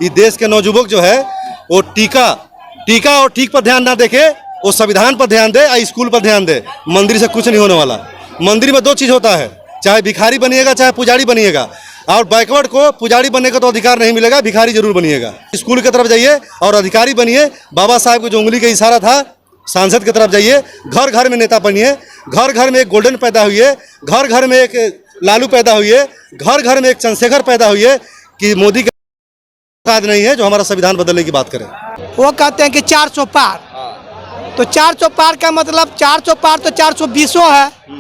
ये देश के नौजुवक जो है वो टीका और ठीक पर ध्यान ना देखे, वो संविधान पर ध्यान दे और स्कूल पर ध्यान दे। मंदिर से कुछ नहीं होने वाला। मंदिर में दो चीज़ होता है, चाहे भिखारी बनिएगा चाहे पुजारी बनिएगा। और बैकवर्ड को पुजारी बनने का तो अधिकार नहीं मिलेगा, भिखारी जरूर बनिएगा। स्कूल की तरफ जाइए और अधिकारी बनिए। बाबा साहब को जो उंगली का इशारा था, सांसद की तरफ जाइए। घर घर में नेता बनिए। घर घर में एक गोल्डन पैदा हुई है, घर घर में एक लालू पैदा हुई है, घर घर में एक चंद्रशेखर पैदा हुई है कि मोदी का औकात नहीं है जो हमारा संविधान बदलने की बात करें। वो कहते हैं कि 400 पार, तो 400 पार का मतलब 400 पार तो 420 है।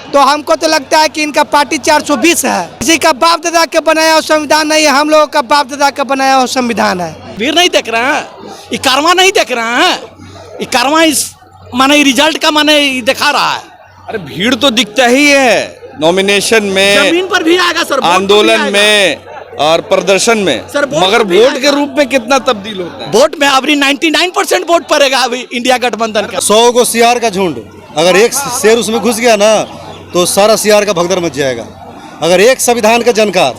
तो हमको तो लगता है कि इनका पार्टी 420 है। किसी का बाप दादा के बनाया हुआ संविधान नहीं है, हम लोगों का बाप दादा का बनाया हुआ संविधान है। भीड़ नहीं देख रहे हैं, ये कारवा नहीं देख रहे हैं, ये कारवा इस माने रिजल्ट का माने दिखा रहा है। अरे भीड़ तो दिखता ही है नॉमिनेशन में, जमीन पर भी आएगा सर, आंदोलन में और प्रदर्शन में सर, मगर वोट के रूप में कितना तब्दील होता है? वोट में अभी 99% वोट पड़ेगा अभी इंडिया गठबंधन का। 100 को सियार का झुंड, अगर एक शेर उसमें घुस गया ना तो सारा सियार का भगदड़ मच जाएगा। अगर एक संविधान का जानकार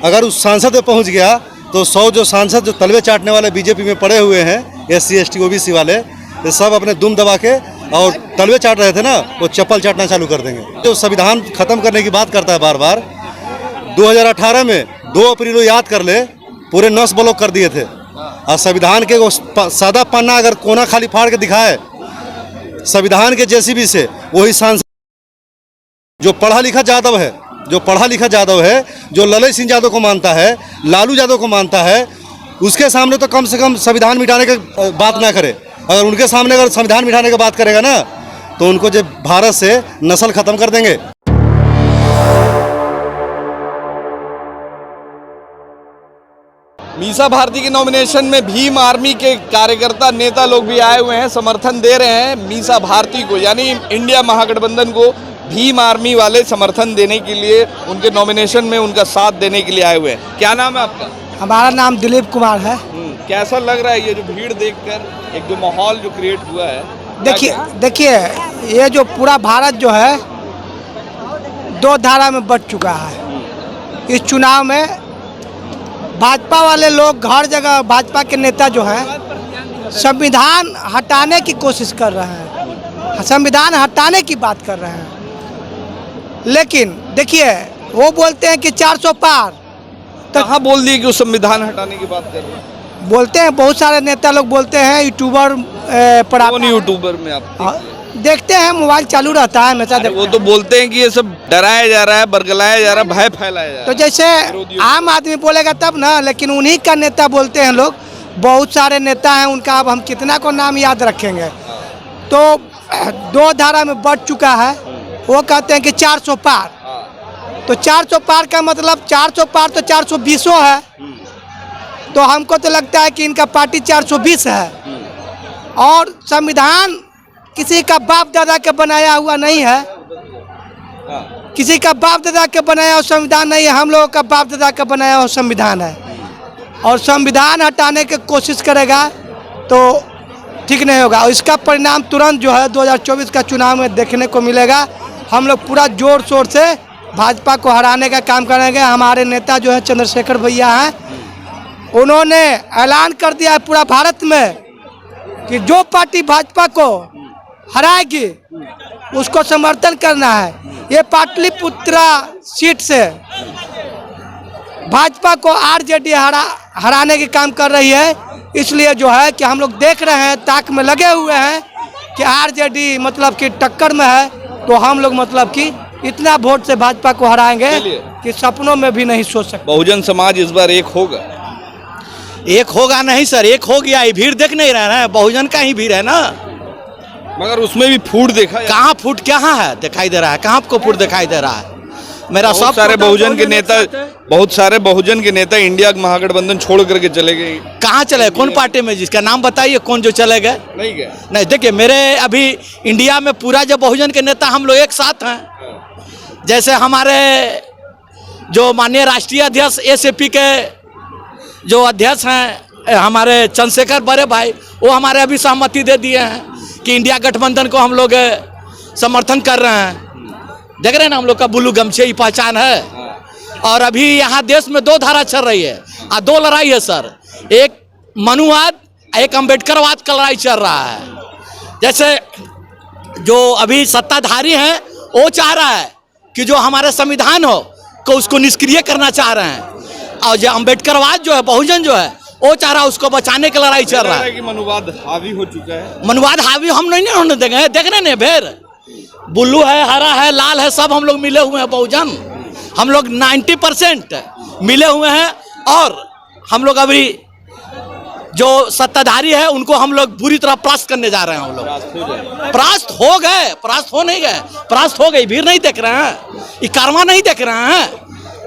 अगर उस सांसद में पहुंच गया तो 100 जो सांसद जो तलवे चाटने वाले बीजेपी में पड़े हुए हैं, SC ST OBC वाले, ये सब अपने दुम दबा के और तलवे चाट रहे थे ना, वो चप्पल चाटना चालू कर देंगे। जो संविधान खत्म करने की बात करता है बार बार, 2018 में 2 अप्रैल को याद कर ले, पूरे 9 ब्लॉक कर दिए थे। और संविधान के सादा पन्ना अगर कोना खाली फाड़ के दिखाए संविधान के JCB से, वही सांसद जो पढ़ा लिखा यादव है, जो ललन सिंह यादव को मानता है, लालू यादव को मानता है, उसके सामने तो कम से कम संविधान मिटाने की बात ना करे। अगर उनके सामने अगर संविधान मिटाने की बात करेगा ना तो उनको जो भारत से नस्ल खत्म कर देंगे। मीसा भारती के नॉमिनेशन में भीम आर्मी के कार्यकर्ता नेता लोग भी आए हुए हैं, समर्थन दे रहे हैं मीसा भारती को, यानी इंडिया महागठबंधन को भीम आर्मी वाले समर्थन देने के लिए, उनके नॉमिनेशन में उनका साथ देने के लिए आए हुए हैं। क्या नाम है आपका? हमारा नाम दिलीप कुमार है। कैसा लग रहा है ये जो भीड़ देखकर, एक जो माहौल जो क्रिएट हुआ है? देखिए ये जो पूरा भारत जो है 2 धारा में बट चुका है। इस चुनाव में भाजपा वाले लोग हर जगह, भाजपा के नेता जो हैं संविधान हटाने की कोशिश कर रहे हैं, संविधान हटाने की बात कर रहे हैं। लेकिन देखिए वो बोलते हैं कि 400 पार, तो कहाँ बोल दिए कि उस संविधान हटाने की बात कर रहे हैं? बोलते हैं, बहुत सारे नेता लोग बोलते हैं। यूट्यूबर पर कौन यूट्यूबर में आप देखते हैं, मोबाइल चालू रहता है हमेशा। वो तो बोलते हैं कि ये सब डराया जा रहा है, बरगलाया जा रहा है, भय फैलाया जा रहा है। तो जैसे आम आदमी बोलेगा तब ना, लेकिन उन्हीं का नेता बोलते हैं लोग। बहुत सारे नेता हैं उनका, अब हम कितना को नाम याद रखेंगे। तो 2 धारा में बढ़ चुका है। वो कहते हैं कि 400 पार, तो 400 पार का मतलब 400 पार तो 420 है। तो हमको तो लगता है कि इनका पार्टी 420 है। और संविधान किसी का बाप दादा के बनाया हुआ नहीं है, किसी का बाप दादा के बनाया हुआ संविधान नहीं है, हम लोगों का बाप दादा का बनाया हुआ संविधान है। और संविधान हटाने की कोशिश करेगा तो ठीक नहीं होगा। और इसका परिणाम तुरंत जो है 2024 का चुनाव में देखने को मिलेगा। हम लोग पूरा जोर शोर से भाजपा को हराने का काम करेंगे। हमारे नेता जो है चंद्रशेखर भैया हैं, उन्होंने ऐलान कर दिया है पूरा भारत में कि जो पार्टी भाजपा को हराएगी उसको समर्थन करना है। ये पाटलिपुत्रा सीट से भाजपा को RJD हराने की काम कर रही है। इसलिए जो है कि हम लोग देख रहे हैं, ताक में लगे हुए हैं कि RJD मतलब कि टक्कर में है। तो हम लोग मतलब कि इतना वोट से भाजपा को हराएंगे कि सपनों में भी नहीं सोच सकते। बहुजन समाज इस बार एक होगा? एक होगा नहीं सर, एक हो गया। ये भीड़ देख नहीं रहा है, बहुजन का ही भीड़ है ना। मगर उसमें भी फूट देखा, कहाँ फूट कहाँ है दिखाई दे रहा है? कहाँ आपको फूट दिखाई दे रहा है? मेरा बहुत सारे बहुजन के नेता इंडिया महागठबंधन छोड़ करके चले गए। कहाँ चले? कौन पार्टी में? जिसका नाम बताइए, कौन जो चले गए? नहीं गए। नहीं, देखिए मेरे अभी इंडिया में पूरा जो बहुजन के नेता हम लोग एक साथ हैं। जैसे हमारे जो माननीय राष्ट्रीय अध्यक्ष SAP के जो अध्यक्ष हैं हमारे चंद्रशेखर बड़े भाई, वो हमारे अभी सहमति दे दिए हैं कि इंडिया गठबंधन को हम लोग समर्थन कर रहे हैं। देख रहे हैं ना, हम लोग का ब्लू गमछे की पहचान है। और अभी यहाँ देश में 2 धारा चल रही है, दो लड़ाई है सर, एक मनुवाद, एक अम्बेडकरवाद का लड़ाई चल रहा है। जैसे जो अभी सत्ताधारी हैं वो चाह रहा है कि जो हमारे संविधान हो को उसको निष्क्रिय करना चाह रहे हैं, और जो अम्बेडकरवाद जो है, बहुजन जो है, वो चाह रहा है उसको बचाने की लड़ाई चल रहा है। कि मनुवाद हावी हो चुका है। मनुवाद हावी हम नहीं होने देंगे, देख रहे नहीं भेर, ब्लू है, हरा है, लाल है, सब हम लोग मिले हुए हैं बहुजन, हम लोग 90% मिले हुए हैं। और हम लोग अभी जो सत्ताधारी है उनको हम लोग बुरी तरह परास्त करने जा रहे हैं। हम लोग परास्त हो गए, परास्त हो नहीं गए, परास्त हो गई। भीड़ नहीं देख रहे हैं, ये कारवां नहीं देख रहे हैं,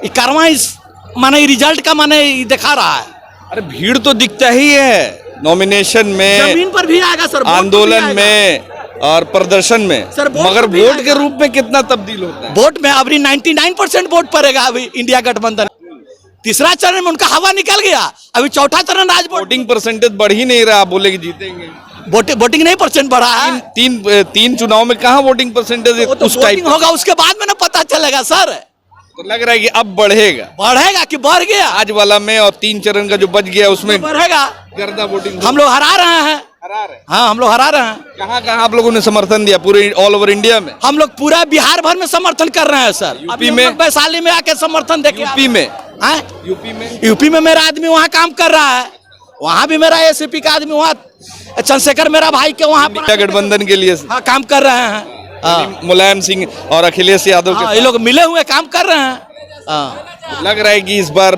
ये कारवां इस माने रिजल्ट का माने दिखा रहा है। अरे भीड़ तो दिखता ही है, नॉमिनेशन में, जमीन पर भी आएगा सर, आंदोलन में और प्रदर्शन में सर, मगर वोट के रूप में कितना तब्दील होता है? वोट में अभी 99% वोट पड़ेगा अभी इंडिया गठबंधन। तीसरा चरण में उनका हवा निकल गया, अभी चौथा चरण आज वोटिंग परसेंटेज बढ़ ही नहीं रहा, आप बोले कि जीतेंगे। वोटिंग नहीं परसेंट बढ़ा है। तीन चुनाव में कहाँ वोटिंग परसेंटेज वो तो उस टाइप होगा, उसके बाद में ना पता चलेगा सर। तो लग रहा है कि अब बढ़ेगा कि बढ़ गया। आज वाला में और 3 चरण का जो बच गया उसमें बढ़ेगा, गर्दा वोटिंग हम लोग हरा रहे हैं। हाँ, हम लोग हरा रहे हैं। कहाँ आप लोगों ने समर्थन दिया? पूरे ऑल ओवर इंडिया में? हम लोग पूरा बिहार भर में समर्थन कर रहे हैं सर। यूपी में, वैशाली में आके समर्थन देखे। यूपी में मेरा आदमी वहाँ काम कर रहा है, वहाँ भी मेरा एसीपी का आदमी, वहाँ चंद्रशेखर मेरा भाई के वहाँ गठबंधन के लिए काम कर रहे हैं। मुलायम सिंह और अखिलेश यादव के ये लोग मिले हुए काम कर रहे हैं। लग रहा है कि इस बार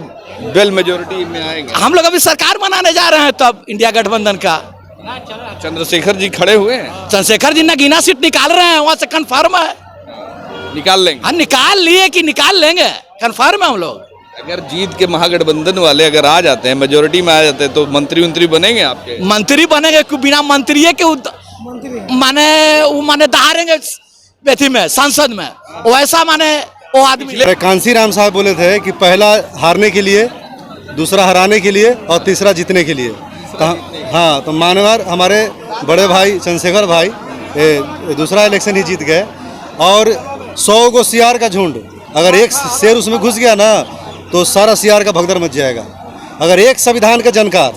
वेल मेजोरिटी में आएंगे। हम लोग अभी सरकार बनाने जा रहे हैं, तब इंडिया गठबंधन का चंद्रशेखर जी खड़े हुए हैं। चंद्रशेखर जी नगीना सीट निकाल रहे हैं, वहाँ से कन्फर्म है, निकाल लेंगे। हाँ, निकाल लिए कि निकाल लेंगे, कन्फर्म है हम लोग। अगर जीत के महागठबंधन वाले अगर आ जाते हैं, मेजोरिटी में आ जाते हैं, तो मंत्री बनेंगे आपके? मंत्री बनेंगे, बिना मंत्री के माने दहाड़ेंगे बेथी में, संसद में, वैसा माने वो आदमी। कांसी राम साहब बोले थे कि पहला हारने के लिए, दूसरा हराने के लिए और तीसरा जीतने के लिए। हाँ, तो मानवर हमारे बड़े भाई चंद्रशेखर भाई दूसरा इलेक्शन ही जीत गए। और 100 को सियार का झुंड, अगर एक शेर उसमें घुस गया ना तो सारा सियार का भगदड़ मच जाएगा। अगर एक संविधान का जानकार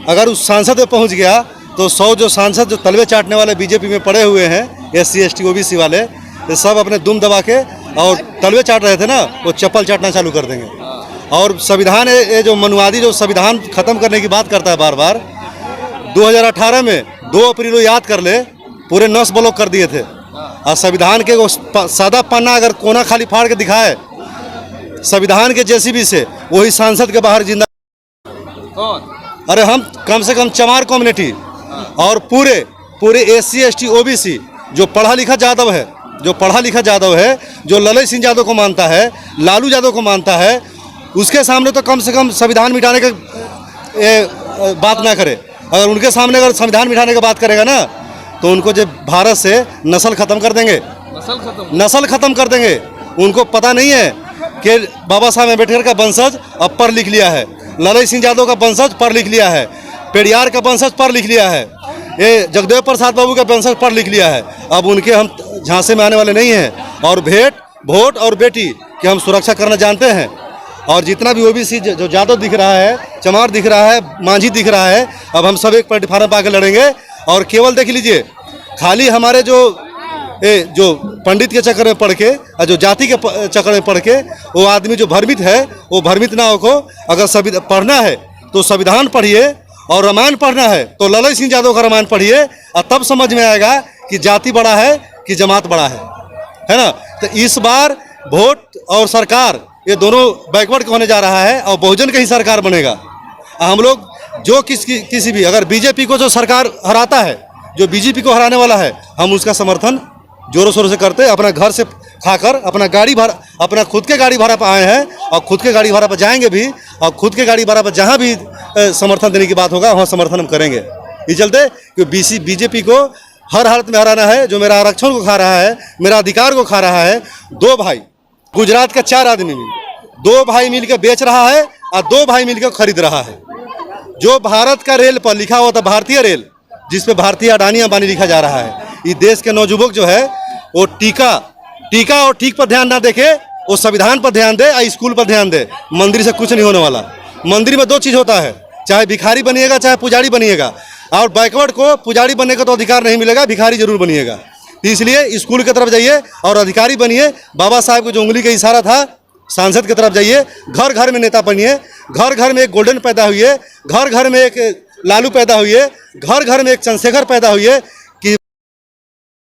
अगर उस सांसद में पहुंच गया तो 100 जो सांसद जो तलवे चाटने वाले बीजेपी में पड़े हुए हैं, SC ST OBC वाले, ये सब अपने दुम दबा के और तलवे चाट रहे थे ना, वो चप्पल चाटना चालू कर देंगे। और संविधान, ये जो मनुवादी जो संविधान खत्म करने की बात करता है बार बार, 2018 में 2 अप्रैल को याद कर ले, पूरे नस ब्लॉक कर दिए थे। और संविधान के सादा पन्ना अगर कोना खाली फाड़ के दिखाए संविधान के JCB से, वही सांसद के बाहर जिंदा। अरे हम कम से कम चमार कम्युनिटी और पूरे SC ST OBC जो पढ़ा लिखा यादव है, जो ललन सिंह यादव को मानता है, लालू यादव को मानता है, उसके सामने तो कम से कम संविधान मिटाने के बात ना करे। अगर उनके सामने अगर संविधान मिटाने की बात करेगा ना तो उनको जब भारत से नस्ल खत्म कर देंगे, नस्ल खत्म कर देंगे। उनको पता नहीं है कि बाबा साहब अम्बेडकर का वंशज अब पढ़ लिख लिया है, ललन सिंह यादव का वंशज पढ़ लिख लिया है, पेरियार का वंशज पढ़ लिख लिया है, ये जगदेव प्रसाद बाबू का वंशज पढ़ लिख लिया है। अब उनके हम झांसे में आने वाले नहीं हैं। और वोट और बेटी की हम सुरक्षा करना जानते हैं। और जितना भी OBC जो यादव दिख रहा है, चमार दिख रहा है, मांझी दिख रहा है, अब हम सब एक प्लेटफार्म पर आकर लड़ेंगे। और केवल देख लीजिए, खाली हमारे जो पंडित के चक्कर में पढ़ के और जो जाति के चक्कर में पढ़ के वो आदमी जो भ्रमित है, वो भ्रमित ना हो को। अगर पढ़ना है तो संविधान पढ़िए, और रामायण पढ़ना है तो ललन सिंह यादव का रामायण पढ़िए, और तब समझ में आएगा कि जाति बड़ा है कि जमात बड़ा है ना। तो इस बार वोट और सरकार ये दोनों बैकवर्ड होने जा रहा है, और बहुजन का ही सरकार बनेगा। हम लोग जो किसी भी अगर बीजेपी को जो सरकार हराता है, जो बीजेपी को हराने वाला है, हम उसका समर्थन जोरों शोरों से करते। अपना घर से खाकर अपना गाड़ी भाड़ा, अपना खुद के गाड़ी भाड़ा पर आए हैं और खुद के गाड़ी भाड़ा पर जाएंगे भी, और खुद के गाड़ी भाड़ा पर जहाँ भी समर्थन देने की बात होगा वहाँ समर्थन हम करेंगे। इस चलते कि बीजेपी को हर हालत में हराना है। जो मेरा आरक्षण को खा रहा है, मेरा अधिकार को खा रहा है, 2 भाई गुजरात का 4 आदमी मिल 2 भाई मिल के बेच रहा है और 2 भाई मिल के खरीद रहा है। जो भारत का रेल पर लिखा हुआ था भारतीय रेल, जिस पे भारतीय अडानी अंबानी लिखा जा रहा है, ये देश के नौजुवक जो है वो टीका और ठीक पर ध्यान ना देखे, वो संविधान पर ध्यान दे, स्कूल पर ध्यान दे। मंदिर से कुछ नहीं होने वाला। मंदिर में दो चीज़ होता है, चाहे भिखारी बनिएगा चाहे पुजारी बनिएगा, और बैकवर्ड को पुजारी बनने का तो अधिकार नहीं मिलेगा, भिखारी जरूर बनिएगा। तो इसलिए स्कूल की तरफ जाइए और अधिकारी बनिए। बाबा साहब को जो उंगली का इशारा था, सांसद की तरफ जाइए, घर घर में नेता बनिए, घर घर में एक गोल्डन पैदा हुई है, घर घर में एक लालू पैदा हुई है, घर घर में एक चंद्रशेखर पैदा हुई है, कि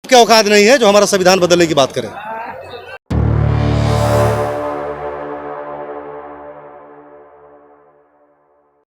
के औकात नहीं है जो हमारा संविधान बदलने की बात करें।